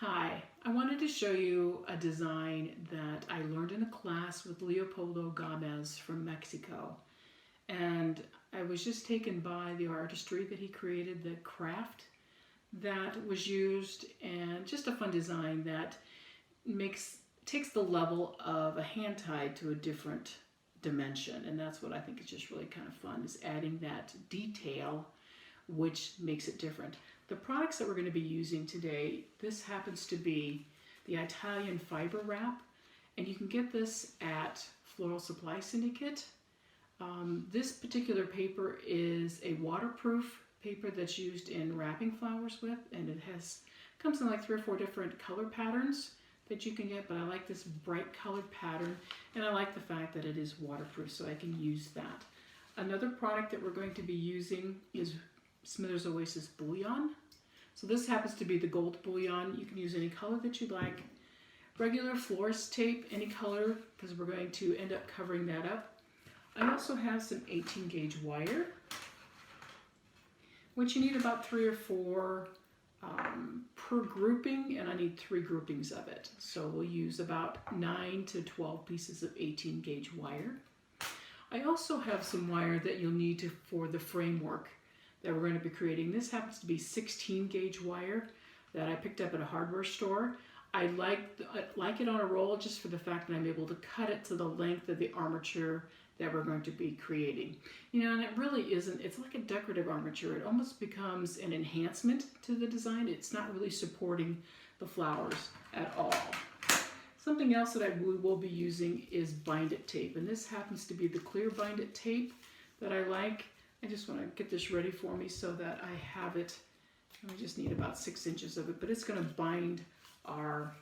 Hi, I wanted to show you a design that I learned in a class with Leopoldo Gomez from Mexico. And I was just taken by the artistry that he created, the craft that was used, and just a fun design that takes the level of a hand tied to a different dimension. And that's what I think is just really kind of fun, is adding that detail which makes it different. The products that we're going to be using today, this happens to be the Italian fiber wrap, and you can get this at Floral Supply Syndicate. This particular paper is a waterproof paper that's used in wrapping flowers with, and it comes in like 3 or 4 different color patterns that you can get, but I like this bright colored pattern, and I like the fact that it is waterproof, so I can use that. Another product that we're going to be using is Smithers Oasis Bullion. So this happens to be the gold bullion. You can use any color that you like. Regular florist tape, any color, because we're going to end up covering that up. I also have some 18 gauge wire, which you need about 3 or 4 per grouping, and I need 3 groupings of it. So we'll use about 9 to 12 pieces of 18 gauge wire. I also have some wire that you'll need for the framework that we're going to be creating. This happens to be 16 gauge wire that I picked up at a hardware store. I like it on a roll just for the fact that I'm able to cut it to the length of the armature that we're going to be creating. You know, and it really isn't, it's like a decorative armature. It almost becomes an enhancement to the design. It's not really supporting the flowers at all. Something else that we will be using is bind it tape, and this happens to be the clear bind it tape that I like. I just want to get this ready for me so that I have it. I just need about 6 inches of it, but it's going to bind our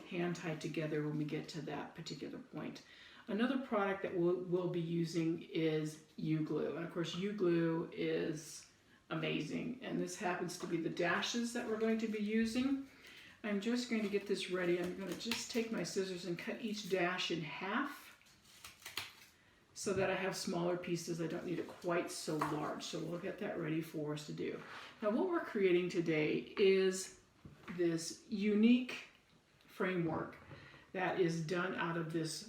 hand tied together when we get to that particular point. Another product that we'll be using is U-glue, and of course U-glue is amazing, and this happens to be the dashes that we're going to be using. I'm just going to get this ready. I'm going to just take my scissors and cut each dash in half, so that I have smaller pieces. I don't need it quite so large. So we'll get that ready for us to do. Now what we're creating today is this unique framework that is done out of this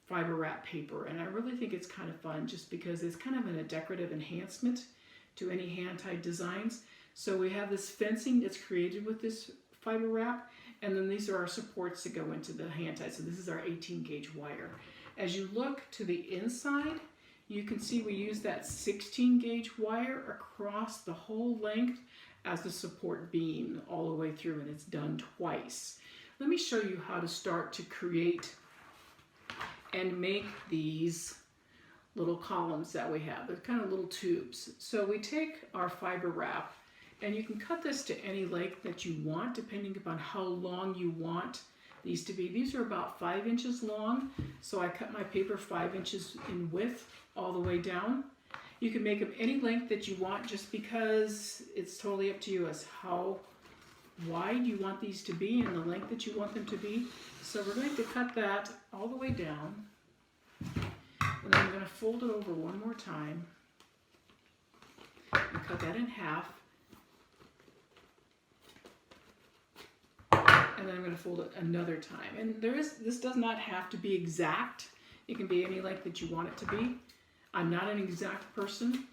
fiber wrap paper. And I really think it's kind of fun just because it's kind of a decorative enhancement to any hand-tied designs. So we have this fencing that's created with this fiber wrap, and then these are our supports that go into the hand-tied. So this is our 18 gauge wire. As you look to the inside, you can see we use that 16 gauge wire across the whole length as the support beam all the way through, and it's done twice. Let me show you how to start to create and make these little columns that we have. They're kind of little tubes. So we take our fiber wrap, and you can cut this to any length that you want depending upon how long you want these to be. These are about 5 inches long, so I cut my paper 5 inches in width all the way down. You can make them any length that you want just because it's totally up to you as how wide you want these to be and the length that you want them to be. So we're going to cut that all the way down, and then I'm going to fold it over one more time and cut that in half. And then I'm going to fold it another time. And this does not have to be exact. It can be any length that you want it to be. I'm not an exact person.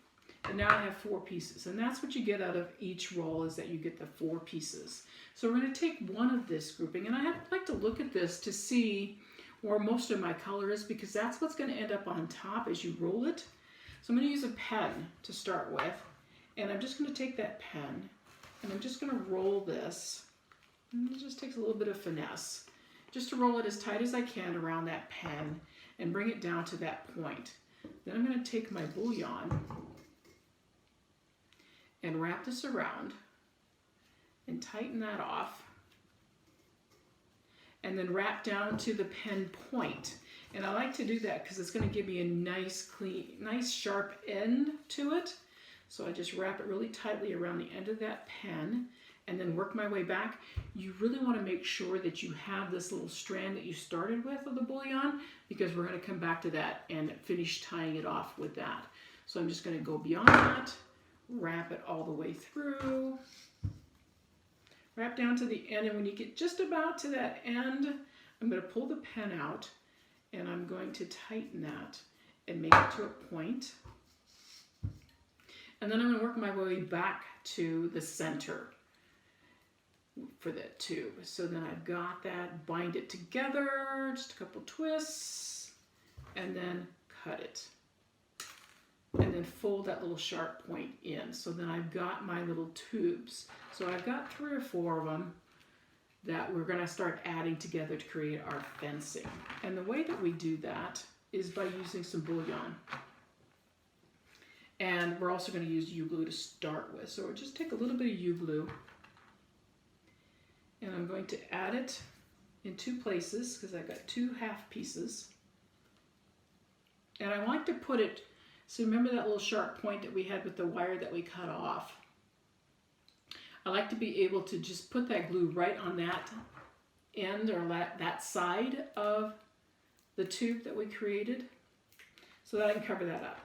And now I have 4 pieces. And that's what you get out of each roll, is that you get the 4 pieces. So we're going to take one of this grouping, and I like to look at this to see where most of my color is, because that's what's going to end up on top as you roll it. So I'm going to use a pen to start with, and I'm just going to take that pen, and I'm just going to roll this. And it just takes a little bit of finesse, just to roll it as tight as I can around that pen and bring it down to that point. Then I'm going to take my bullion and wrap this around and tighten that off, and then wrap down to the pen point. And I like to do that because it's going to give me a nice, clean, nice sharp end to it. So I just wrap it really tightly around the end of that pen, and then work my way back. You really want to make sure that you have this little strand that you started with of the bullion, because we're going to come back to that and finish tying it off with that. So I'm just going to go beyond that, wrap it all the way through, wrap down to the end, and when you get just about to that end, I'm going to pull the pen out and I'm going to tighten that and make it to a point. And then I'm going to work my way back to the center for that tube. So then I've got that, bind it together, just a couple twists, and then cut it. And then fold that little sharp point in. So then I've got my little tubes. So I've got 3 or 4 of them that we're going to start adding together to create our fencing. And the way that we do that is by using some bouillon. And we're also going to use U-glue to start with. So we'll just take a little bit of U-glue, and I'm going to add it in 2 places because I've got 2 half pieces. And I like to put it, so remember that little sharp point that we had with the wire that we cut off? I like to be able to just put that glue right on that end or that side of the tube that we created so that I can cover that up.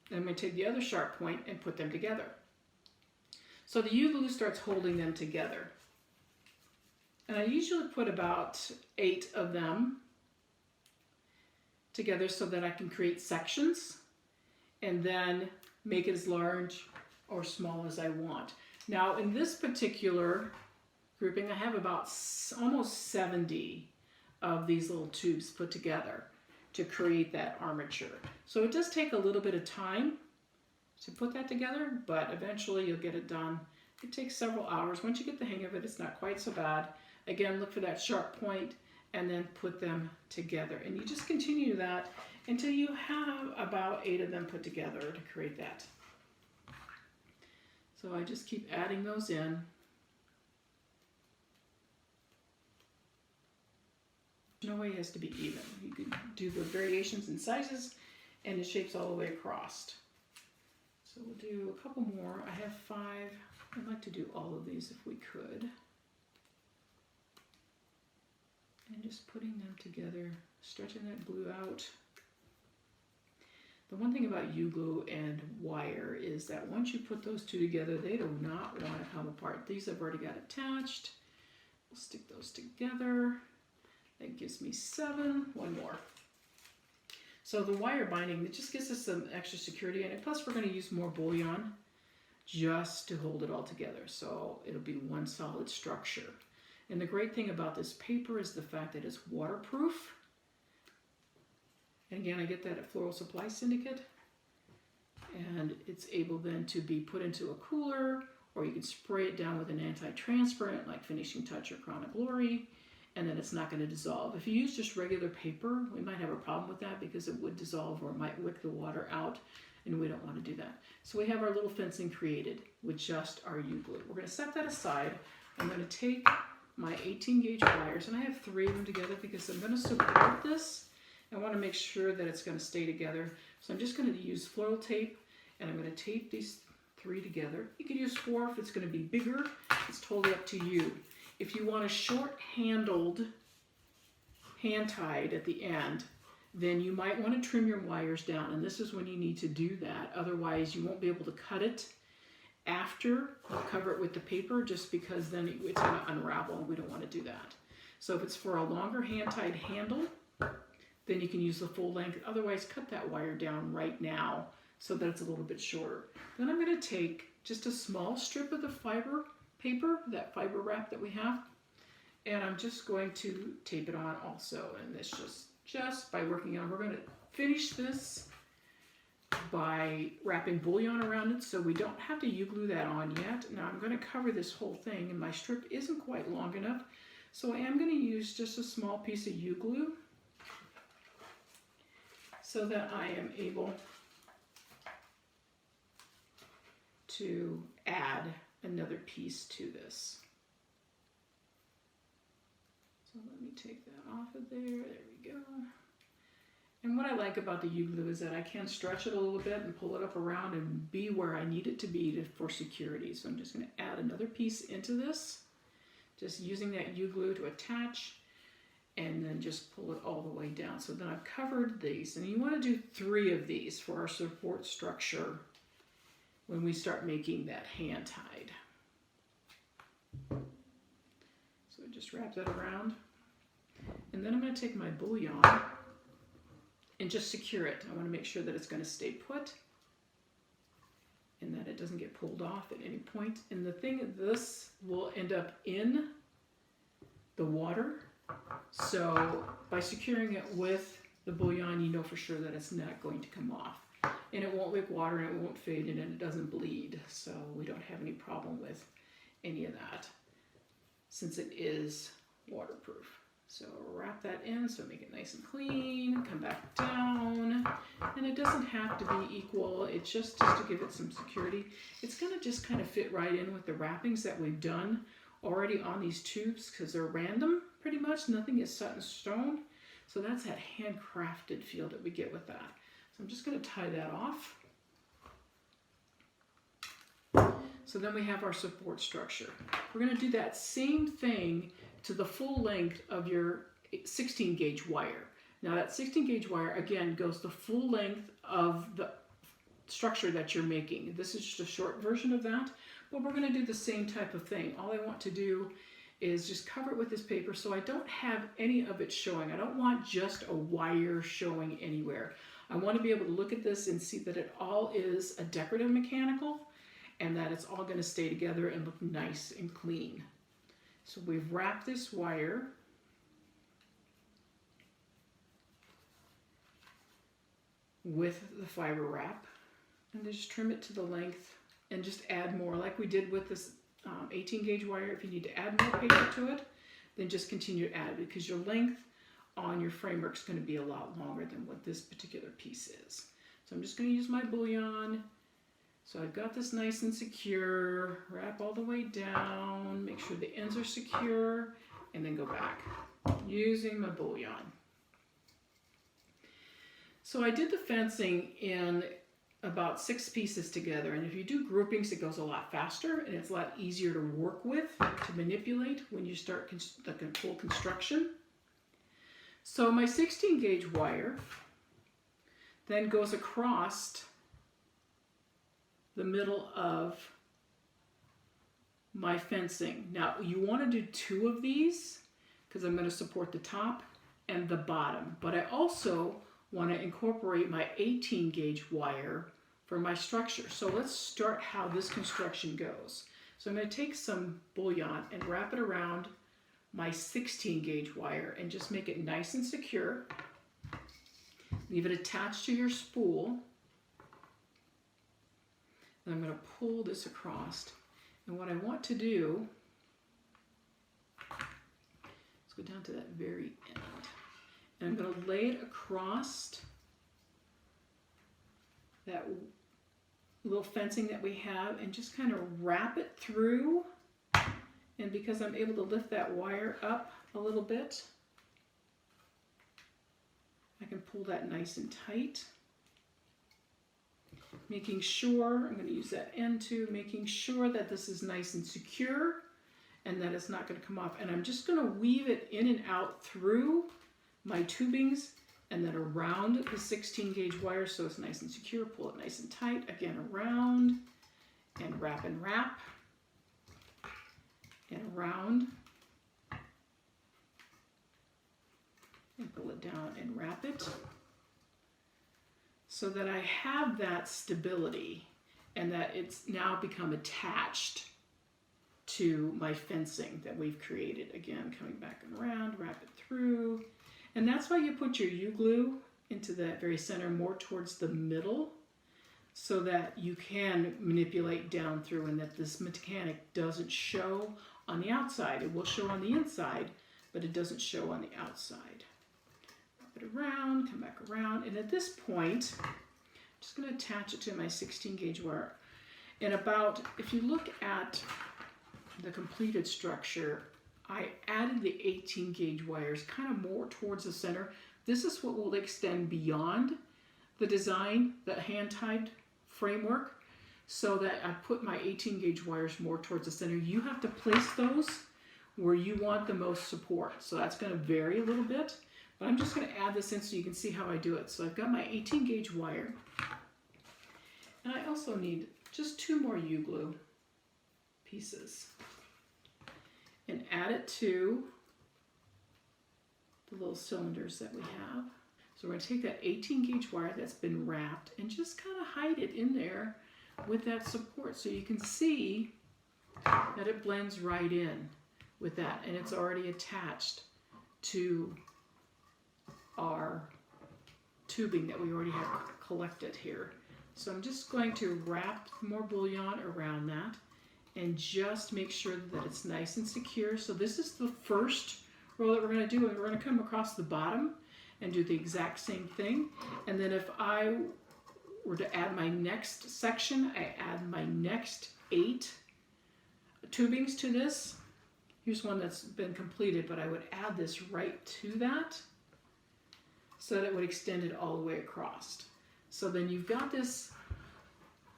And I'm going to take the other sharp point and put them together. So the U-glue starts holding them together. And I usually put about 8 of them together so that I can create sections and then make it as large or small as I want. Now in this particular grouping, I have about almost 70 of these little tubes put together to create that armature. So it does take a little bit of time to put that together, but eventually you'll get it done. It takes several hours. Once you get the hang of it, it's not quite so bad. Again, look for that sharp point and then put them together. And you just continue that until you have about 8 of them put together to create that. So I just keep adding those in. No way it has to be even. You can do the variations in sizes and the shapes all the way across. So we'll do a couple more. I have 5. I'd like to do all of these if we could. And just putting them together, stretching that glue out. The one thing about U-glue and wire is that once you put those 2 together, they do not want to come apart. These I've already got attached. We'll stick those together. That gives me 7. One more. So the wire binding, it just gives us some extra security in it. Plus we're going to use more bouillon just to hold it all together. So it'll be one solid structure. And the great thing about this paper is the fact that it's waterproof. And again, I get that at Floral Supply Syndicate. And it's able then to be put into a cooler, or you can spray it down with an anti-transparent like Finishing Touch or Crown of Glory, and then it's not going to dissolve. If you use just regular paper, we might have a problem with that because it would dissolve or it might wick the water out, and we don't want to do that. So we have our little fencing created with just our U-glue. We're going to set that aside. I'm going to take my 18 gauge wires, and I have 3 of them together because I'm going to support this. I want to make sure that it's going to stay together. So I'm just going to use floral tape, and I'm going to tape these 3 together. You can use 4 if it's going to be bigger. It's totally up to you. If you want a short-handled, hand-tied at the end, then you might want to trim your wires down, and this is when you need to do that. Otherwise, you won't be able to cut it after you cover it with the paper, just because then it's going to unravel, and we don't want to do that. So if it's for a longer hand-tied handle, then you can use the full length. Otherwise, cut that wire down right now so that it's a little bit shorter. Then I'm going to take just a small strip of the fiber paper, that fiber wrap that we have, and I'm just going to tape it on also. And this just by working on, we're going to finish this by wrapping bouillon around it so we don't have to U-glue that on yet. Now I'm going to cover this whole thing, and my strip isn't quite long enough, so I am going to use just a small piece of U-glue so that I am able to add another piece to this. So let me take that off of there. There we go. And what I like about the U-glue is that I can stretch it a little bit and pull it up around and be where I need it to be for security. So I'm just going to add another piece into this, just using that U-glue to attach, and then just pull it all the way down. So then I've covered these, and you want to do 3 of these for our support structure when we start making that hand tied. just wrap that around. And then I'm going to take my bullion and just secure it. I want to make sure that it's going to stay put and that it doesn't get pulled off at any point. And the thing, this will end up in the water. So by securing it with the bullion, you know for sure that it's not going to come off. And it won't make water and it won't fade and it doesn't bleed. So we don't have any problem with any of that since it is waterproof. So wrap that in, so make it nice and clean, come back down, and it doesn't have to be equal, it's just to give it some security. It's gonna just kind of fit right in with the wrappings that we've done already on these tubes because they're random pretty much, nothing is set in stone. So that's that handcrafted feel that we get with that. So I'm just gonna tie that off. So then we have our support structure. We're gonna do that same thing to the full length of your 16 gauge wire. Now that 16 gauge wire, again, goes the full length of the structure that you're making. This is just a short version of that, but we're gonna do the same type of thing. All I want to do is just cover it with this paper so I don't have any of it showing. I don't want just a wire showing anywhere. I want to be able to look at this and see that it all is a decorative mechanical and that it's all going to stay together and look nice and clean. So we've wrapped this wire with the fiber wrap and just trim it to the length and just add more like we did with this 18 gauge wire. If you need to add more paper to it, then just continue to add because your length on your framework is going to be a lot longer than what this particular piece is. So I'm just going to use my bullion. So I've got this nice and secure, wrap all the way down, make sure the ends are secure, and then go back using my bullion. So I did the fencing in about 6 pieces together, and if you do groupings, it goes a lot faster and it's a lot easier to work with, to manipulate when you start the full construction. So my 16 gauge wire then goes across the middle of my fencing. Now you want to do 2 of these because I'm going to support the top and the bottom, but I also want to incorporate my 18 gauge wire for my structure. So let's start how this construction goes. So I'm going to take some bullion and wrap it around my 16 gauge wire and just make it nice and secure. Leave it attached to your spool. And I'm going to pull this across. And what I want to do, let's go down to that very end. And I'm going to lay it across that little fencing that we have and just kind of wrap it through. And because I'm able to lift that wire up a little bit, I can pull that nice and tight. Making sure, I'm going to use that end too, making sure that this is nice and secure and that it's not going to come off. And I'm just going to weave it in and out through my tubings and then around the 16 gauge wire so it's nice and secure. Pull it nice and tight. Again, around and wrap and around and pull it down and wrap it so that I have that stability and that it's now become attached to my fencing that we've created. Again, coming back and around, wrap it through. And that's why you put your U-glue into that very center, more towards the middle, so that you can manipulate down through and that this mechanic doesn't show on the outside. It will show on the inside, but it doesn't show on the outside. Wrap it around, come back around, and at this point, I'm just going to attach it to my 16 gauge wire. And about, if you look at the completed structure, I added the 18 gauge wires kind of more towards the center. This is what will extend beyond the design, the hand-tied framework, so that I put my 18 gauge wires more towards the center. You have to place those where you want the most support. So that's going to vary a little bit, but I'm just going to add this in so you can see how I do it. So I've got my 18 gauge wire, and I also need just 2 more U-glue pieces. and add it to the little cylinders that we have. So we're going to take that 18 gauge wire that's been wrapped and just kind of hide it in there with that support so you can see that it blends right in with that, and it's already attached to our tubing that we already have collected here. So I'm just going to wrap more bouillon around that and just make sure that it's nice and secure. So this is the first row that we're going to do, and we're going to come across the bottom and do the exact same thing. And then if I were to add my next section, I add my next 8 tubings to this. Here's one that's been completed, but I would add this right to that so that it would extend it all the way across. So then you've got this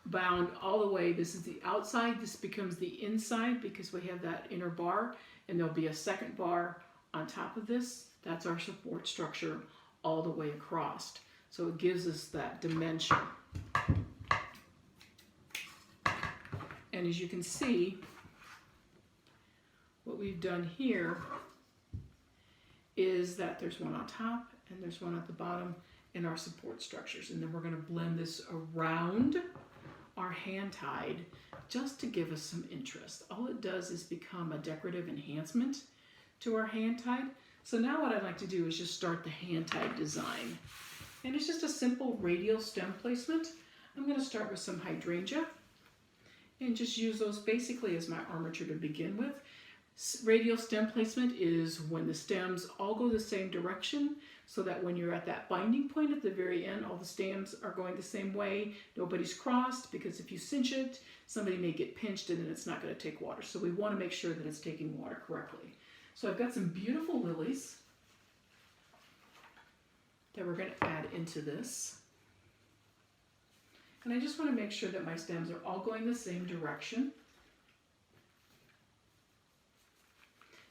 bound all the way. This is the outside. This becomes the inside because we have that inner bar, and there'll be a second bar on top of this. That's our support structure all the way across. So it gives us that dimension. And as you can see, what we've done here is that there's one on top and there's one at the bottom in our support structures. And then we're going to blend this around our hand tied just to give us some interest. All it does is become a decorative enhancement to our hand tied. So now what I'd like to do is just start the hand tied design. And it's just a simple radial stem placement. I'm going to start with some hydrangea and just use those basically as my armature to begin with. Radial stem placement is when the stems all go the same direction, so that when you're at that binding point at the very end, all the stems are going the same way. Nobody's crossed, because if you cinch it, somebody may get pinched and then it's not going to take water. So we want to make sure that it's taking water correctly. So I've got some beautiful lilies that we're going to add into this. And I just want to make sure that my stems are all going the same direction.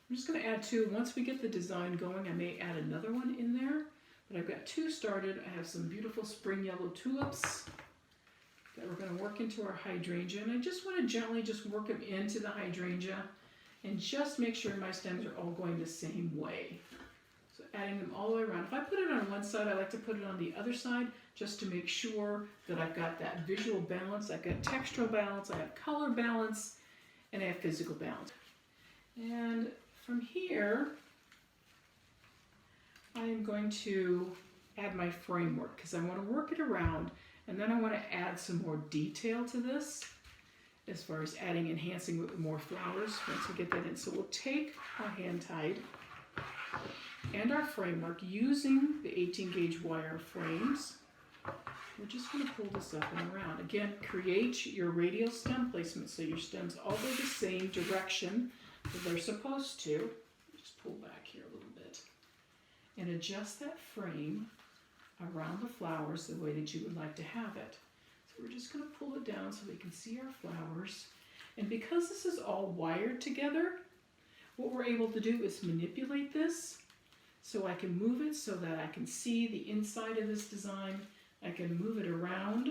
I'm just going to add 2. Once we get the design going, I may add another one in there. But I've got 2 started. I have some beautiful spring yellow tulips that we're going to work into our hydrangea. And I just want to gently just work them into the hydrangea and just make sure my stems are all going the same way. So adding them all the way around. If I put it on one side, I like to put it on the other side just to make sure that I've got that visual balance. I've got textural balance, I have color balance, and I have physical balance. And from here, I am going to add my framework because I want to work it around, and then I want to add some more detail to this as far as adding, enhancing with more flowers once we get that in. So we'll take our hand tied and our framework using the 18 gauge wire frames. We're just going to pull this up and around. Again, create your radial stem placement so your stems all go the same direction that they're supposed to. Just pull back here a little bit and adjust that frame around the flowers the way that you would like to have it. So we're just going to pull it down so we can see our flowers. And because this is all wired together, what we're able to do is manipulate this so I can move it so that I can see the inside of this design. I can move it around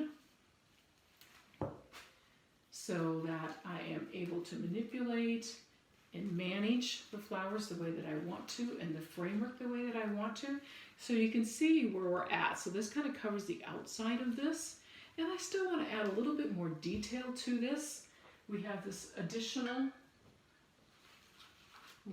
so that I am able to manipulate and manage the flowers the way that I want to and the framework the way that I want to. So you can see where we're at. So this kind of covers the outside of this. And I still want to add a little bit more detail to this. We have this additional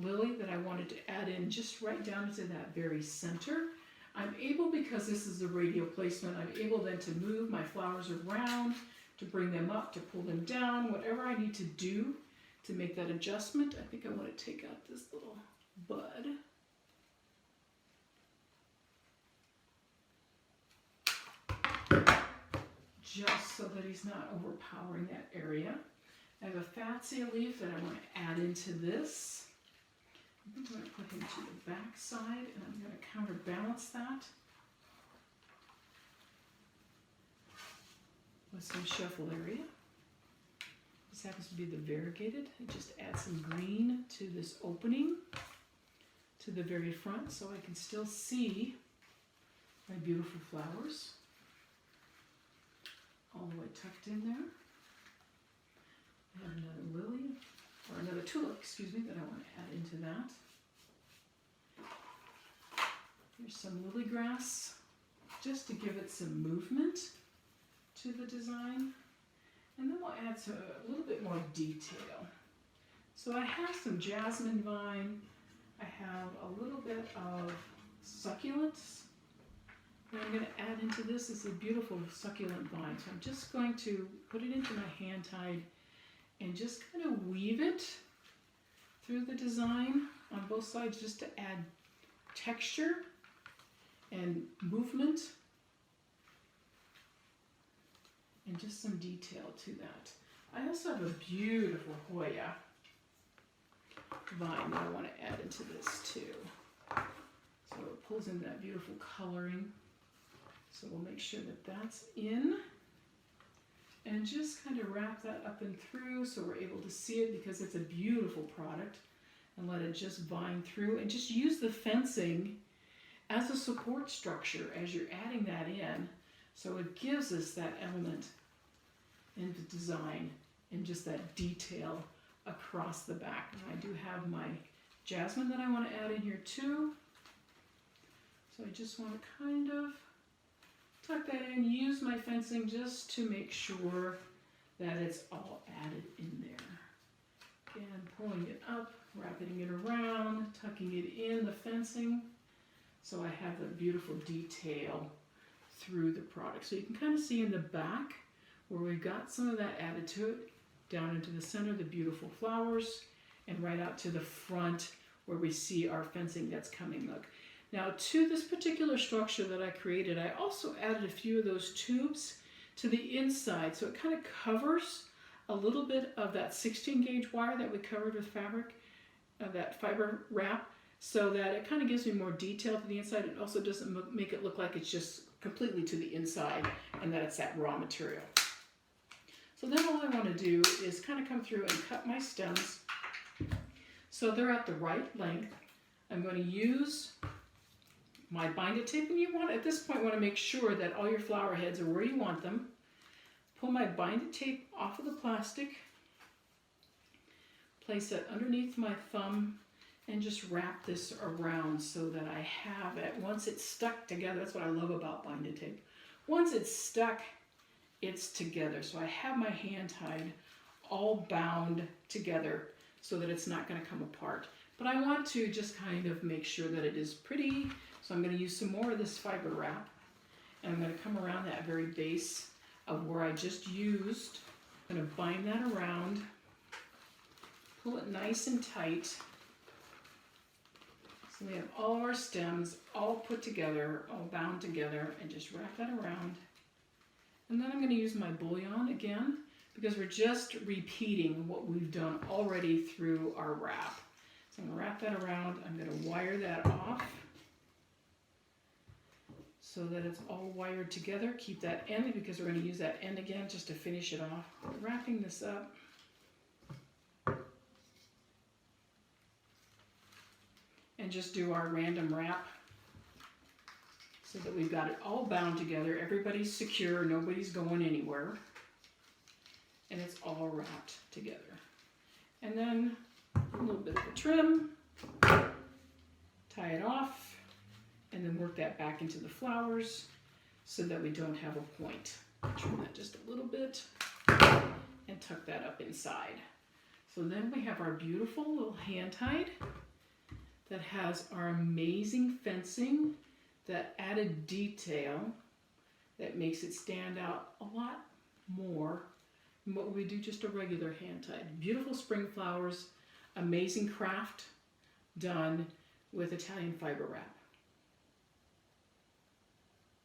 lily that I wanted to add in just right down into that very center. I'm able, because this is a radial placement, I'm able then to move my flowers around, to bring them up, to pull them down, whatever I need to do to make that adjustment. I think I want to take out this little bud. Just so that he's not overpowering that area. I have a fatsia leaf that I want to add into this. I'm going to put him to the back side, and I'm going to counterbalance that with some Scheffeleria. This happens to be the variegated. I just add some green to this opening to the very front so I can still see my beautiful flowers all the way tucked in there. I have another lily or another tulip, excuse me, that I want to add into that. Here's some lily grass, just to give it some movement to the design. And then we'll add a little bit more detail. So I have some jasmine vine. I have a little bit of succulents. What I'm going to add into this is a beautiful succulent vine. So I'm just going to put it into my hand tied and just kind of weave it through the design on both sides just to add texture and movement and just some detail to that. I also have a beautiful Hoya vine that I want to add into this too. So it pulls in that beautiful coloring. So we'll make sure that that's in and just kind of wrap that up and through so we're able to see it because it's a beautiful product, and let it just vine through and just use the fencing as a support structure as you're adding that in. So it gives us that element in the design and just that detail across the back. And I do have my jasmine that I want to add in here too. So I just want to kind of tuck that in, use my fencing just to make sure that it's all added in there. Again, pulling it up, wrapping it around, tucking it in the fencing. So I have a beautiful detail through the product. So you can kind of see in the back where we've got some of that added to it, down into the center, the beautiful flowers, and right out to the front where we see our fencing that's coming. Look. Now to this particular structure that I created, I also added a few of those tubes to the inside. So it kind of covers a little bit of that 16 gauge wire that we covered with fabric, that fiber wrap, so that it kind of gives me more detail to the inside. It also doesn't make it look like it's just completely to the inside and that it's that raw material. So then all I want to do is kind of come through and cut my stems so they're at the right length. I'm going to use my bind-it tape, and you want, at this point, want to make sure that all your flower heads are where you want them. Pull my bind-it tape off of the plastic, place it underneath my thumb, and just wrap this around so that I have it. Once it's stuck together, that's what I love about bind-it tape. Once it's stuck, it's together. So I have my hand tied, all bound together so that it's not going to come apart. But I want to just kind of make sure that it is pretty. So I'm going to use some more of this fiber wrap, and I'm going to come around that very base of where I just used. I'm going to bind that around, pull it nice and tight. So we have all of our stems all put together, all bound together, and just wrap that around. And then I'm going to use my bullion again, because we're just repeating what we've done already through our wrap. So I'm going to wrap that around. I'm going to wire that off so that it's all wired together. Keep that end because we're going to use that end again just to finish it off. Wrapping this up. And just do our random wrap so that we've got it all bound together. Everybody's secure, nobody's going anywhere. And it's all wrapped together. And then a little bit of a trim, tie it off, and then work that back into the flowers so that we don't have a point. Trim that just a little bit and tuck that up inside. So then we have our beautiful little hand tied that has our amazing fencing, that added detail that makes it stand out a lot more than what we do just a regular hand tied. Beautiful spring flowers, amazing craft done with Italian fiber wrap.